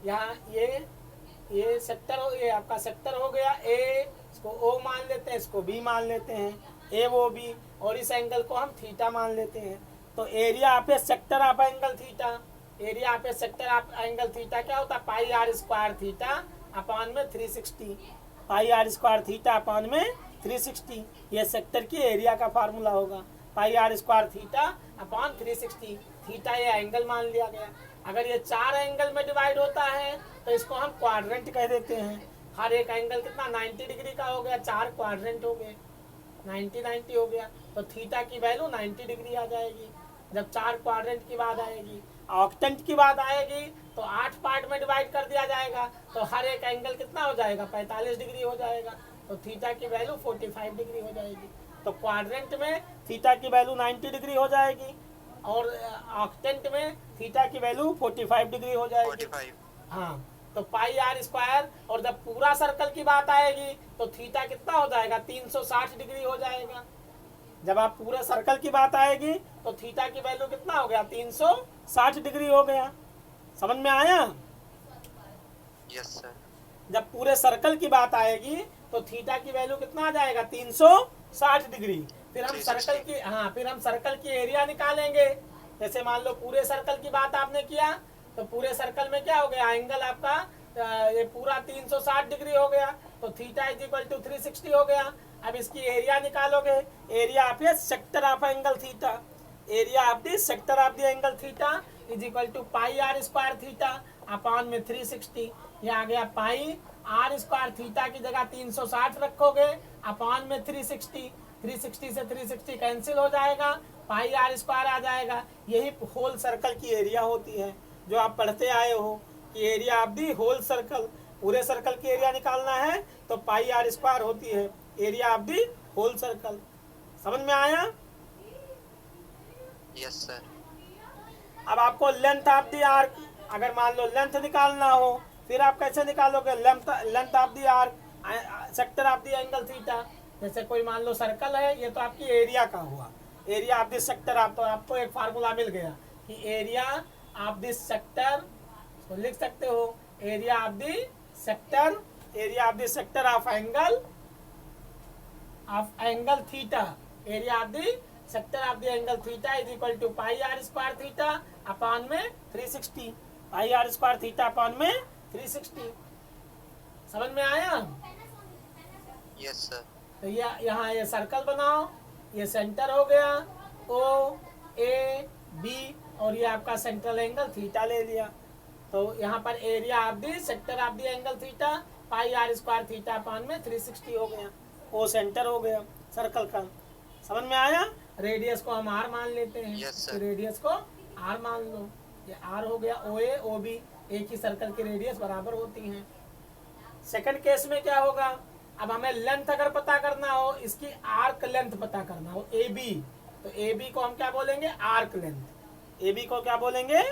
यहाँ ये सेक्टर हो, ये आपका सेक्टर हो गया ए, इसको ओ मान लेते हैं, इसको बी मान लेते हैं, ए वो बी, और इस एंगल को हम थीटा मान लेते हैं। तो एरिया आप सेक्टर आप एंगल थीटा, एरिया आप सेक्टर आप एंगल थीटा क्या होता है, pi r square theta upon में 360, pi r square theta upon में 360। ये सेक्टर की एरिया का फार्मूला होगा, pi r square theta upon 360। Theta ये एंगल मान लिया गया। अगर ये 4 एंगल में डिवाइड होता है तो इसको हम क्वाड्रेंट कह देते हैं। हर एक एंगल कितना 90 डिग्री का हो गया, 4 क्वाड्रेंट हो गए, 90 हो गया। तो थीटा की वैल्यू 90 डिग्री आ जाएगी जब 4 क्वाड्रेंट की बात आएगी। ऑक्टेंट की बात आएगी तो 8 पार्ट में डिवाइड कर दिया जाएगा, तो हर एक एंगल कितना हो जाएगा, 45 डिग्री हो जाएगा। तो थीटा की वैल्यू 45 डिग्री हो जाएगी। तो क्वाड्रेंट में थीटा की वैल्यू 90 डिग्री हो जाएगी और ऑक्टेंट में थीटा की वैल्यू 45 डिग्री हो जाएगी। 45। हाँ, तो पाई आर स्क्वायर, और जब पूरा सर्कल की बात आएगी तो थीटा कितना हो जाएगा, 360 डिग्री हो जाएगा। जब आप पूरे सर्कल की बात आएगी तो थीटा की वैल्यू कितना हो गया, 360 डिग्री हो गया। समझ में आया? Yes sir. जब पूरे सर्कल की बात आएगी तो थीटा की वैल्यू कितना आ जाएगा, 360 डिग्री। फिर हम सर्कल की फिर हम सर्कल की एरिया निकालेंगे। जैसे मान लो पूरे सर्कल की बात आपने किया तो पूरे सर्कल में क्या हो गया, एंगल आपका ये पूरा 360 डिग्री हो गया, तो थीटा इज इक्वल टू 360 हो गया। अब इसकी एरिया निकालोगे, एरिया आप sector of angle theta, area of the sector of the angle theta is equal to pi r square theta upon में 360। ये आ गया पाई आर स्क्वायर थीटा की जगह 360 रखोगे अपॉन में 360, 360 से 360 कैंसिल हो जाएगा, पाई आर स्क्वायर आ जाएगा। यही होल सर्कल की एरिया होती है जो आप पढ़ते आए हो कि area of the whole circle, पूरे सर्कल की एरिया निकालना है तो पाई आर स्क्वायर होती है area of the whole circle. समझ में आया? Yes sir. अब आपको लेंथ ऑफ दी आर्क, अगर मान लो लेंथ निकालना हो फिर आप कैसे निकालोगे, length of the arc sector of the angle theta. जैसे कोई मान लो सर्कल है, ये तो आपकी एरिया का हुआ, एरिया ऑफ दी सेक्टर। आप तो आपको एक फार्मूला मिल गया कि एरिया ऑफ दी सेक्टर, तो लिख सकते हो area of the sector, area of the sector of angle theta, area of the sector of the angle theta is equal to pi r square theta upon में 360, pi r square theta upon में 360। समझ में आया? Yes sir. तो यहाँ ये circle बनाओ, ये सेंटर हो गया ओ ए बी, और ये आपका सेंट्रल एंगल थीटा ले लिया। तो यहाँ पर area of the sector of the angle theta pi r square theta upon में 360 हो गया, ओ सेंटर हो गया सर्कल का। समझ में आया? रेडियस को हम आर मान लेते हैं। Yes, sir. रेडियस को आर मान लो, ये आर हो गया, ओ ए ओ बी, एक ही सर्कल की रेडियस बराबर होती हैं। सेकंड केस में क्या होगा, अब हमें लेंथ अगर पता करना हो, इसकी आर्क लेंथ पता करना हो ए बी, तो ए बी को हम क्या बोलेंगे, आर्क लेंथ। ए बी को क्या बोलेंगे,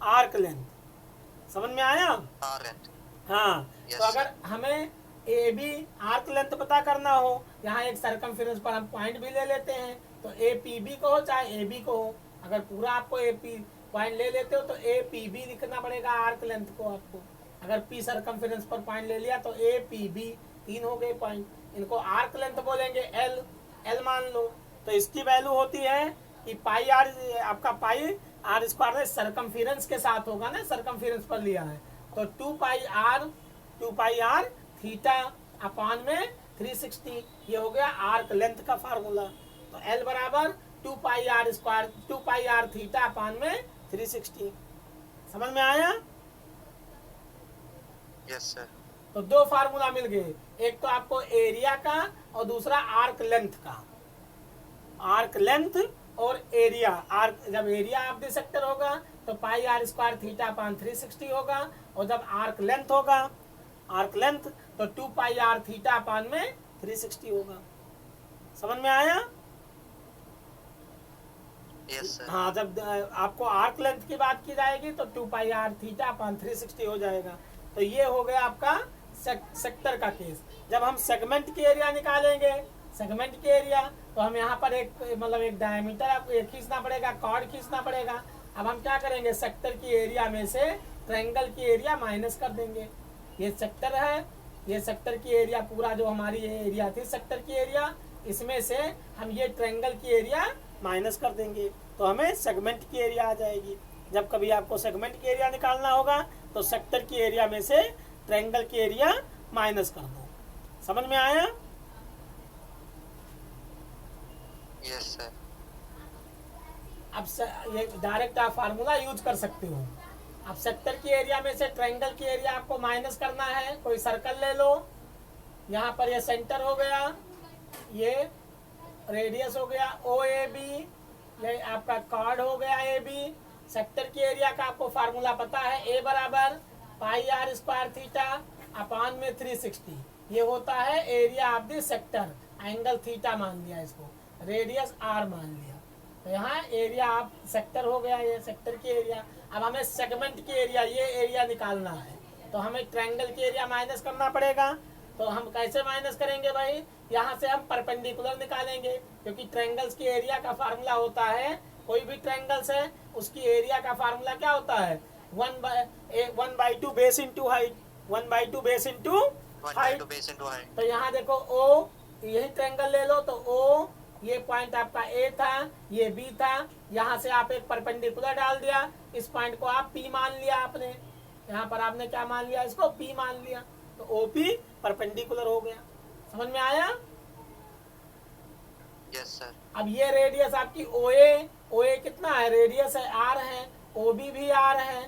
आर्क लेंथ। समझ में आया? Are length. हाँ, Yes, तो अगर sir. हमें ए बी आर्क लेंथ पता करना हो, यहाँ एक सर्कमफेरेंस पर हम पॉइंट भी ले लेते हैं, तो ए पी बी को हो चाहे ए बी को हो, अगर पूरा आपको ए पी पॉइंट ले लेते हो तो ए पी बी लिखना पड़ेगा आर्क लेंथ को आपको। अगर पी सर्कमफेरेंस पर पॉइंट ले लिया तो ए पी बी, 3 हो गए पॉइंट, इनको आर्क लेंथ बोलेंगे। एल, एल मान लो, तो इसकी वैल्यू होती है कि पाई आर, आपका पाई आर स्क्वायर सर्कमफेरेंस के साथ होगा ना, सर्कमफेरेंस पर लिया है, तो 2 पाई आर थीटा अपॉन में 360, ये हो गया आर्क लेंथ का फार्मूला। तो एल बराबर 2 pi r square, 2 pi r theta upon में 360। समझ में आया? Yes sir. तो 2 फार्मूला मिल गए, एक तो आपको एरिया का और दूसरा आर्क लेंथ का। आर्क लेंथ और एरिया, आर्क, जब एरिया ऑफ द सेक्टर होगा तो pi r square theta upon 360 होगा, और जब आर्क लेंथ होगा, आर्क लेंथ, तो 2 पाई आर थीटा अपॉन में 360 होगा। समझ में आया? Yes sir. हाँ, जब आपको आर्क लेंथ की बात की जाएगी तो 2 पाई आर थीटा अपॉन 360 हो जाएगा। तो ये हो गया आपका सेक्टर का केस। जब हम सेगमेंट की एरिया निकालेंगे, सेगमेंट की एरिया, तो हम यहाँ पर एक मतलब एक डायमीटर आपको खींचना पड़ेगा, कॉर्ड खींचना पड़ेगा। अब हम क्या करेंगे, सेक्टर की एरिया में से ट्रायंगल की एरिया माइनस कर देंगे। ये सेक्टर है, ये सेक्टर की एरिया पूरा जो हमारी ये एरिया थी सेक्टर की एरिया, इसमें से हम ये ट्रायंगल की एरिया माइनस कर देंगे तो हमें सेगमेंट की एरिया आ जाएगी। जब कभी आपको सेगमेंट की एरिया निकालना होगा तो सेक्टर की एरिया में से ट्रायंगल की एरिया माइनस कर दो। समझ में आया? Yes sir. अब ये डायरेक्ट आप फार्मूला यूज कर सकते हो। अब सेक्टर की एरिया में से ट्रायंगल की एरिया आपको माइनस करना है। कोई सर्कल ले लो, यहाँ पर ये सेंटर हो गया, ये रेडियस हो गया ओ ए बी, ये आपका कार्ड हो गया ए बी। सेक्टर की एरिया का आपको फार्मूला पता है, ए बराबर पाई आर स्क्वायर थीटा अपान में 360। ये होता है area of the sector. Angle theta मान लिया, इसको रेडियस आर मान लिया, तो यहाँ एरिया ऑफ सेक्टर हो गया, ये सेक्टर की एरिया। अब हमें सेगमेंट की एरिया, ये एरिया निकालना है, तो हमें ट्रायंगल की एरिया माइनस करना पड़ेगा। तो हम कैसे माइनस करेंगे भाई? यहाँ से हम परपेंडिकुलर निकालेंगे, क्योंकि ट्रायंगल्स की एरिया का फार्मूला होता है, कोई भी ट्रायंगल्स है उसकी एरिया का फार्मूला क्या होता है? 1/2 base into height, 1/2 base into height. तो यहाँ देखो ओ, यही ट्रायंगल ले लो, तो ओ ये पॉइंट आपका ए था, ये बी था, यहाँ से आप एक परपेंडिकुलर डाल दिया, इस पॉइंट को आप पी मान लिया आपने, यहाँ पर आपने क्या मान लिया? इसको पी मान लिया, तो ओपी परपेंडिकुलर हो गया। समझ में आया? Yes sir. अब ये रेडियस आपकी ओए, ओए कितना है? रेडियस है आर है, ओबी भी आर है,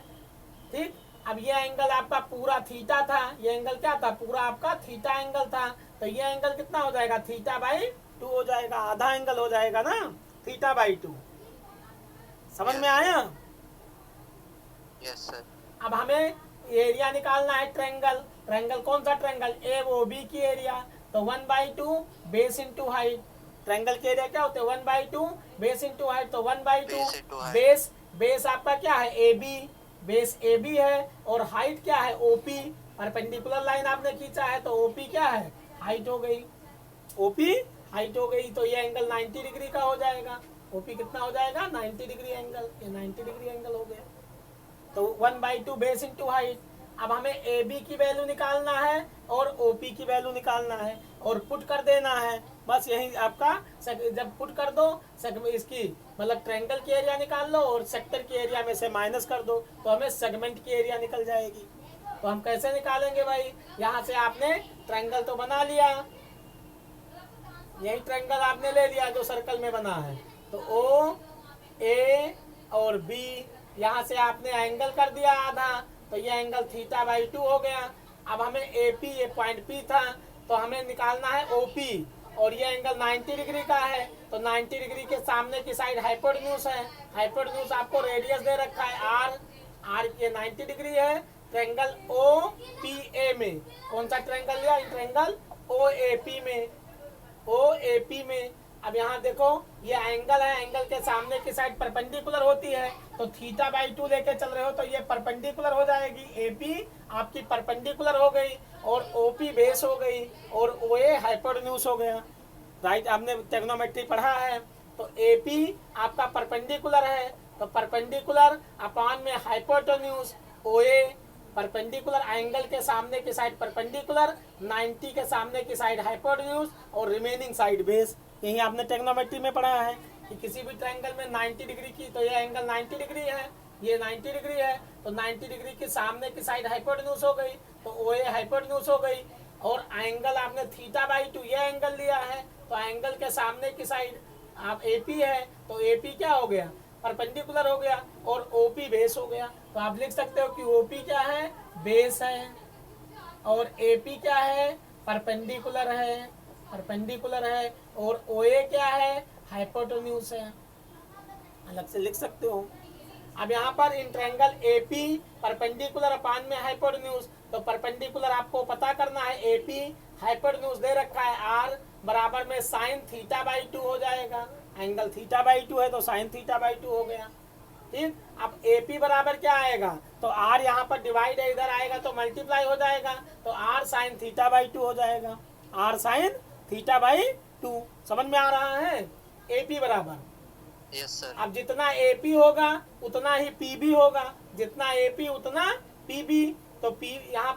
ठीक। अब ये एंगल आपका पूरा थीटा था, ये एंगल क्या था? पूरा आपका थीटा एंगल था, तो ये एंगल कितना हो जाएगा? थीटा बाई 2 हो जाएगा, आधा एंगल हो जाएगा ना, थीटा बाई 2। समझ में आया? Yes sir. अब हमें एरिया निकालना है ट्रायंगल। ट्रायंगल कौन सा ट्रायंगल? ए ओ बी की एरिया, तो 1/2 बेस इंटू हाइट। ट्रायंगल की एरिया क्या होते हैं? 1/2 बेस इंटू हाइट, तो 1/2 बेस, बेस आपका क्या है? A B, base A B है, और हाइट क्या है? ओपी। परपेंडिकुलर लाइन आपने खींचा है, तो ओपी क्या है? हाइट हो गई, ओपी हाइट हो गई, तो ये एंगल 90 डिग्री का हो जाएगा। ओपी कितना हो जाएगा? 90 डिग्री एंगल, ये 90 डिग्री एंगल हो गया। तो 1/2 बेस इंटू हाइट। अब हमें ए बी की वैल्यू निकालना है और ओ पी की वैल्यू निकालना है और पुट कर देना है, बस यही आपका। जब पुट कर दो, इसकी मतलब ट्रायंगल की एरिया निकाल लो और सेक्टर की एरिया में से माइनस कर दो, तो हमें सेगमेंट की एरिया निकल जाएगी। तो हम कैसे निकालेंगे भाई? यहाँ से आपने ट्रायंगल तो बना लिया, यही ट्रायंगल आपने ले लिया जो सर्कल में बना है, तो ओ ए और बी, यहाँ से आपने एंगल कर दिया आधा, तो ये एंगल थीटा बाई 2 हो गया। अब हमें ए पी, ये पॉइंट पी था, तो हमें निकालना है ओ पी, और ये एंगल 90 डिग्री का है, तो 90 डिग्री के सामने की साइड हाइपोटेन्यूज है। हाइपोटेन्यूज आपको रेडियस दे रखा है आर, आर ये 90 डिग्री है। ट्रायंगल ओ पी ए में कौन सा ट्रायंगल लिया? ट्रायंगल ओ ए पी में, ओ ए पी में। अब यहाँ देखो ये एंगल है, एंगल के सामने की साइड परपेंडिकुलर होती है, तो थीटा बाई 2 लेके चल रहे हो तो ये परपेंडिकुलर हो जाएगी। एपी आपकी परपेंडिकुलर हो गई और ओपी बेस हो गई और ओए हाइपोटेन्यूज हो गया। राइट, आपने ट्रिग्नोमेट्री पढ़ा है, तो एपी आपका परपेंडिकुलर है, तो परपेंडिकुलर अपान में हाइपोटेन्यूज, ओए परपेंडिकुलर, एंगल के सामने की साइड परपेंडिकुलर, 90 के सामने की साइड हाइपोटेन्यूज और रिमेनिंग साइड बेस। यही आपने ट्रिग्नोमेट्री में पढ़ा है कि किसी भी ट्रायंगल में 90 डिग्री की, तो ये एंगल 90 डिग्री है, ये 90 डिग्री है, तो 90 डिग्री के सामने की साइड हाइपोटेन्यूज हो गई, तो ओए हाइपोटेन्यूज हो गई, और एंगल आपने थीटा बाई 2 ये एंगल लिया है, तो एंगल के सामने की साइड आप एपी है, तो एपी क्या हो गया? परपेंडिकुलर हो गया, और ओपी बेस हो गया। तो आप लिख सकते हो कि ओपी क्या है? बेस है, और एपी क्या है? परपेंडिकुलर है, परपेंडिकुलर है, और ओए क्या है? हाइपोटेन्यूज है। अलग से लिख सकते हो। अब यहाँ पर इन ट्रायंगल एपी परपेंडिकुलर अपान में हाइपोटेन्यूज, तो परपेंडिकुलर आपको पता करना है एपी, हाइपोटेन्यूज दे रखा है आर, बराबर में साइन थीटा बाई 2 हो जाएगा। एंगल थीटा बाई 2 है तो साइन थीटा बाई 2 हो गया, ठीक। अब एपी बराबर क्या आएगा? तो आर यहाँ पर डिवाइड है, इधर आएगा तो मल्टीप्लाई हो जाएगा, तो आर साइन थीटा बाई 2 हो जाएगा, आर साइन थीटा बाई 2। समझ में आ रहा है? एपी बराबर, यस सर। अब जितना एपी होगा उतना ही पी भी होगा, जितना एपी उतना पी बी, तो पी यहाँ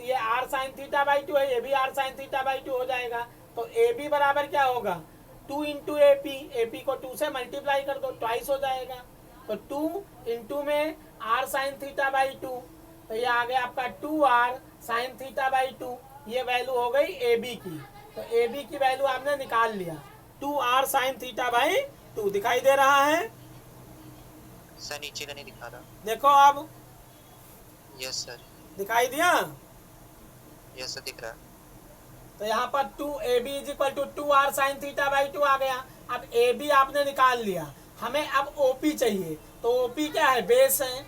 ये r sine theta by two है, ये भी r sine theta by two हो जाएगा। तो ए बी बराबर क्या होगा, 2 इंटू ए पी को 2 से मल्टीप्लाई कर दो, ट्वाइस हो जाएगा। तो 2 इंटू में r sine theta by two, तो ये आ गया आपका 2r sine theta by two, ये वैल्यू हो गई ए बी की। तो ए बी की वैल्यू आपने निकाल लिया, 2r sine theta by to. दिखाई दे रहा है सर? नीचे का नहीं दिखा रहा। देखो अब यस सर। दिखाई दिया? यस सर, दिख रहा है। तो यहाँ पर 2ab is equal to 2r sine theta by two आ गया। अब ए बी आपने निकाल लिया, हमें अब ओपी चाहिए। तो ओपी क्या है, बेस है।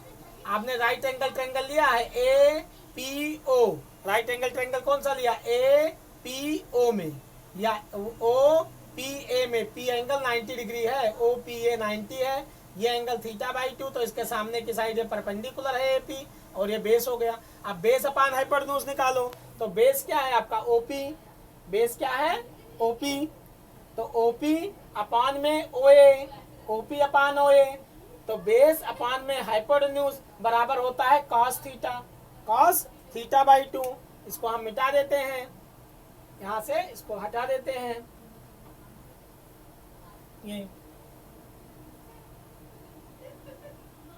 आपने राइट एंगल ट्रायंगल लिया है A P O, right angle triangle कौन सा लिया, ए पी ओ में या ओ पी ए में। पी एंगल 90 डिग्री है, ओ पी ए 90 है, ये एंगल थीटा बाई टू। तो इसके सामने की साइड ये परपेंडिकुलर है ए पी, और ये बेस हो गया। अब बेस अपान हाइपोटेन्यूज निकालो। तो बेस क्या है आपका, ओपी। बेस क्या है, ओपी। तो ओपी अपान में ओए, ओपी अपान ओए। तो बेस अपान में हाइपोटेन्यूज बराबर होता है cos theta, cos theta by to. इसको हम मिटा देते हैं, यहां से इसको हटा देते हैं।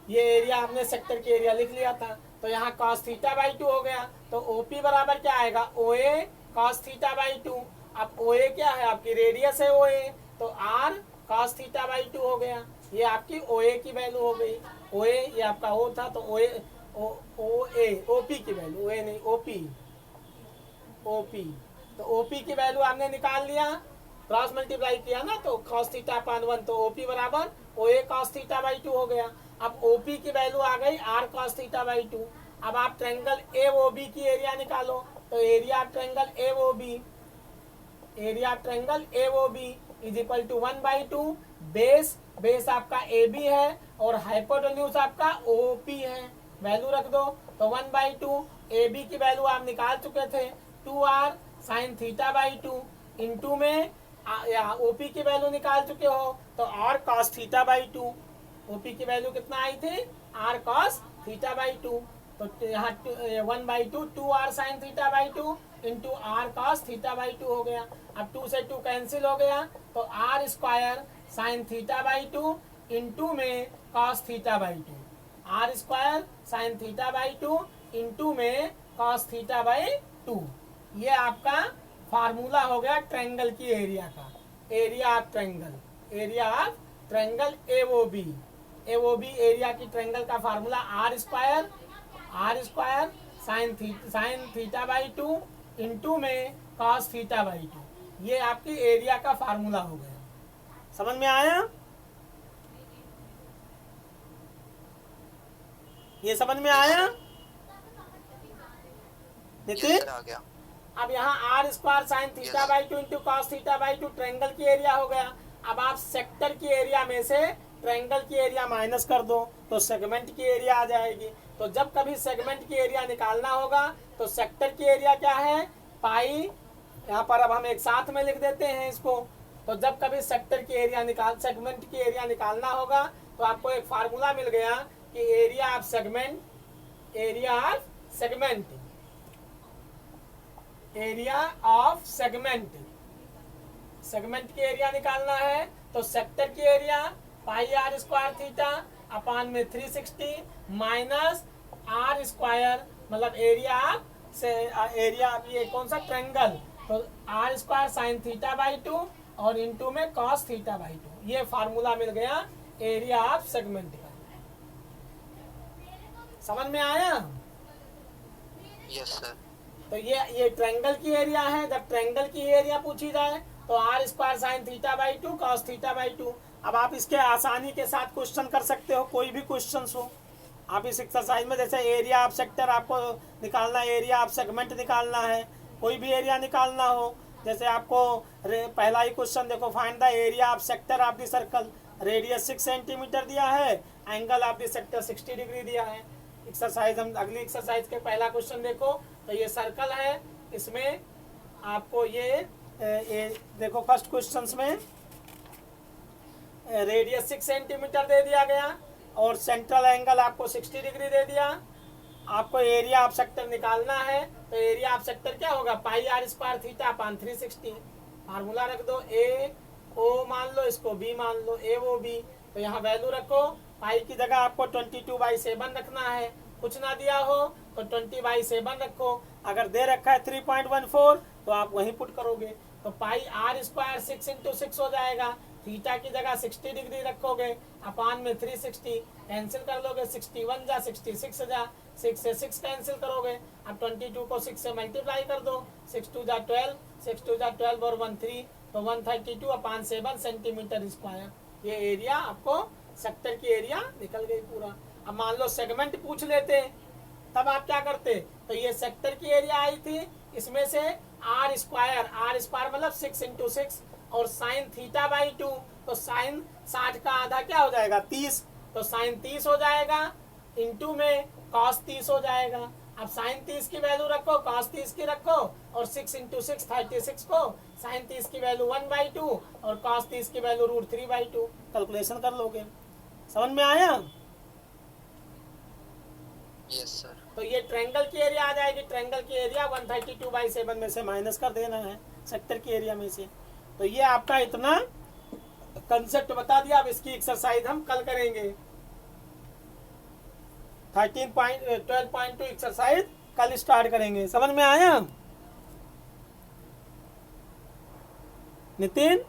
ये एरिया हमने सेक्टर के एरिया लिख लिया था। तो यहाँ कॉस थीटा बाई टू हो गया। तो ओपी बराबर क्या आएगा, ओए कॉस थीटा बाई टू। अब ओए क्या है, आपकी रेडियस है ओए, तो r cos theta by two हो गया। ये आपकी ओए की वैल्यू हो गई। ओए ये आपका ओ था, तो ओए ओ ए ओपी की वैल्यू, ओए नहीं ओपी, ओपी। तो ओपी की वैल्यू आपने निकाल लिया, क्रॉस मल्टीप्लाई किया ना, तो कॉस थीटा अपान 1, तो ओपी बराबर ओए कॉस थीटा बाई टू हो गया। अब ओपी की वैल्यू आ गई r cos theta by two. अब आप ट्रायंगल ए ओ बी की एरिया निकालो। तो area of triangle A O B, area of triangle A O B is equal to 1/2 base, base आपका ए बी है और हाइपोटेन्यूज आपका ओ पी है। वैल्यू रख दो। तो 1/2 ए बी की वैल्यू आप निकाल चुके थे, 2r sine theta by two, into में ओपी की वैल्यू निकाल चुके हो, तो r cos theta by to. OP की वैल्यू कितना आई थी, r cos theta by two. तो यहाँ 1/2 2r sine theta by two into r cos theta by two हो गया। अब 2 से 2 कैंसिल हो गया, तो r square sine theta by two into में cos theta by two, r square sine theta by two into में cos थीटा बाई टू। ये आपका फार्मूला हो गया ट्रायंगल की एरिया का, area of triangle, area of triangle A O B. A O B area की triangle का formula r square sine theta by two into में कॉस थीटा बाई टू। ये आपकी एरिया का फार्मूला हो गया। समझ में आया? ये समझ में आया नितिन? आ गया। अब यहाँ r square sine theta by two into cos theta by two triangle की एरिया हो गया। अब आप सेक्टर की एरिया में से ट्रायंगल की एरिया माइनस कर दो, तो सेगमेंट की एरिया आ जाएगी। तो जब कभी सेगमेंट की एरिया निकालना होगा, तो सेक्टर की एरिया क्या है, पाई। यहाँ पर अब हम एक साथ में लिख देते हैं इसको। तो जब कभी सेक्टर की एरिया सेगमेंट की एरिया निकालना होगा, तो आपको एक फार्मूला मिल गया कि area of segment, area of segment, area of segment, segment की एरिया निकालना है। तो सेक्टर की area pi r square theta upon में 360 माइनस आर स्क्वायर, मतलब एरिया से एरिया ये कौन सा ट्रायंगल, तो r square sine theta by two और इंटू में कॉस थीटा बाई टू। ये फार्मूला मिल गया एरिया ऑफ सेगमेंट का। समझ में आया? Yes sir. तो ये ट्रायंगल की एरिया है। जब ट्रायंगल की एरिया पूछी जाए, तो r square sine theta by two cos theta by two. अब आप इसके आसानी के साथ क्वेश्चन कर सकते हो, कोई भी क्वेश्चन हो आप इस एक्सरसाइज में। जैसे एरिया ऑफ सेक्टर आपको निकालना है, एरिया ऑफ सेगमेंट निकालना है, कोई भी एरिया निकालना हो। जैसे आपको पहला ही क्वेश्चन देखो, find the area of sector of the circle, radius 6 centimetre दिया है, angle of the sector 60 degree दिया है। एक्सरसाइज हम अगली एक्सरसाइज के पहला क्वेश्चन देखो। तो ये सर्कल है, इसमें आपको ये देखो फर्स्ट क्वेश्चन में रेडियस 6 सेंटीमीटर दे दिया गया और सेंट्रल एंगल आपको 60 डिग्री दे दिया। आपको एरिया ऑफ सेक्टर निकालना है, तो एरिया ऑफ सेक्टर क्या होगा, pi r square theta upon 360। Formula रख दो, ए ओ मान लो, इसको बी मान लो, ए वो बी। तो यहाँ वैल्यू रखो, पाई की जगह आपको 22/7 रखना है, कुछ ना दिया हो तो 20/7 रखो। अगर दे रखा है 3.14 तो आप वहीं पुट करोगे। तो पाई आर स्क्वायर 6 × 6 हो जाएगा, थीटा की जगह 60 डिग्री रखोगे, अपान में 360 कैंसिल कर लोगे, 61 जा 66 जा, 6 से 6 कैंसिल करोगे। अब 22 को 6 से मल्टीप्लाई कर दो, 6 2 जा 12, 6 2 जा 12 और 1 3, तो 132/7 सेंटीमीटर स्क्वायर। ये एरिया आपको सेक्टर की एरिया निकल गई पूरा। अब मान लो सेगमेंट पूछ लेते, तब आप क्या करते, तो ये सेक्टर की एरिया आई थी, इसमें से आर स्क्वायर मतलब 6 × 6 और साइन थीटा बाई 2, तो साइन 60 का आधा क्या हो जाएगा 30, तो साइन 30 हो जाएगा, इंटू में कॉस 30 हो जाएगा। अब साइन 30 की वैल्यू रखो, कॉस 30 की रखो, और 6 × 6 36 को, साइन 30 की वैल्यू 1/2 और कॉस 30 की वैल्यू √3/2, कैलकुलेशन कर लोगे। समझ में आया? Yes sir. तो ये ट्रायंगल की एरिया आ जाएगी। ट्रायंगल की एरिया 132/7 में से माइनस कर देना है सेक्टर की एरिया में से। तो ये आपका इतना कंसेप्ट बता दिया। अब इसकी एक्सरसाइज हम कल करेंगे। 12.2 एक्सरसाइज कल स्टार्ट करेंगे। समझ में आया नितिन?